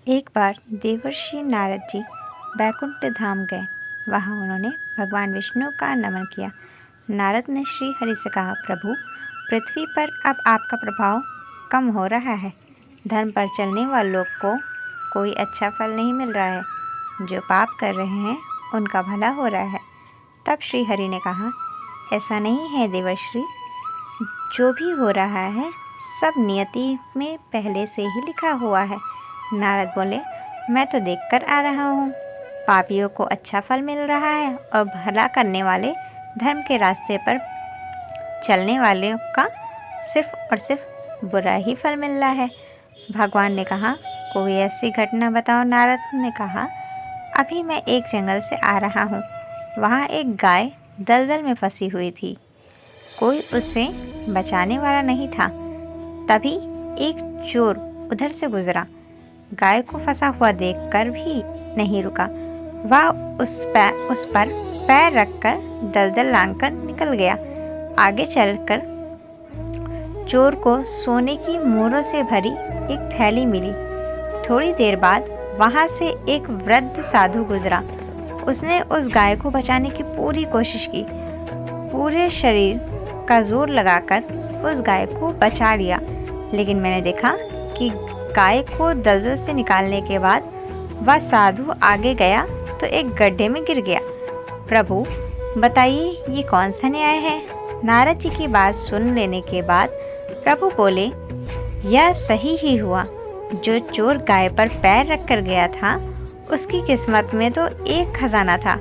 एक बार देवर्षि नारद जी बैकुंठ धाम गए। वहाँ उन्होंने भगवान विष्णु का नमन किया। नारद ने श्री हरि से कहा, प्रभु, पृथ्वी पर अब आपका प्रभाव कम हो रहा है। धर्म पर चलने वालों को कोई अच्छा फल नहीं मिल रहा है। जो पाप कर रहे हैं उनका भला हो रहा है। तब श्री हरि ने कहा, ऐसा नहीं है देवर्षि, जो भी हो रहा है सब नियति में पहले से ही लिखा हुआ है। नारद बोले, मैं तो देखकर आ रहा हूँ। पापियों को अच्छा फल मिल रहा है और भला करने वाले धर्म के रास्ते पर चलने वालों का सिर्फ और सिर्फ बुरा ही फल मिल रहा है। भगवान ने कहा, कोई ऐसी घटना बताओ। नारद ने कहा, अभी मैं एक जंगल से आ रहा हूँ। वहाँ एक गाय दलदल में फंसी हुई थी। कोई उसे बचाने वाला नहीं था। तभी एक चोर उधर से गुजरा। गाय को फंसा हुआ देखकर भी नहीं रुका। वह उस पर पैर रखकर दलदल लांघकर निकल गया। आगे चलकर चोर को सोने की मोहरों से भरी एक थैली मिली। थोड़ी देर बाद वहाँ से एक वृद्ध साधु गुजरा। उसने उस गाय को बचाने की पूरी कोशिश की। पूरे शरीर का जोर लगाकर उस गाय को बचा लिया। लेकिन मैंने देखा कि गाय को दलदल से निकालने के बाद वह साधु आगे गया तो एक गड्ढे में गिर गया। प्रभु, बताइए ये कौन सा न्याय है? नारद जी की बात सुन लेने के बाद प्रभु बोले, यह सही ही हुआ। जो चोर गाय पर पैर रख कर गया था उसकी किस्मत में तो एक खजाना था,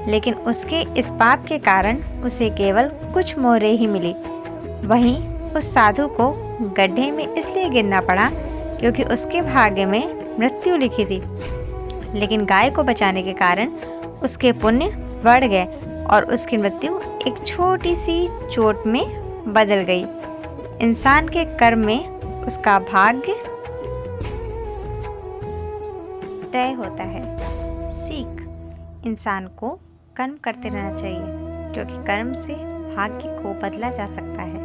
लेकिन उसके इस पाप के कारण उसे केवल कुछ मोहरें ही मिली। वहीं उस साधु को गड्ढे में इसलिए गिरना पड़ा क्योंकि उसके भाग्य में मृत्यु लिखी थी। लेकिन गाय को बचाने के कारण उसके पुण्य बढ़ गए और उसकी मृत्यु एक छोटी सी चोट में बदल गई। इंसान के कर्म में उसका भाग्य तय होता है। सीख, इंसान को कर्म करते रहना चाहिए क्योंकि कर्म से भाग्य को बदला जा सकता है।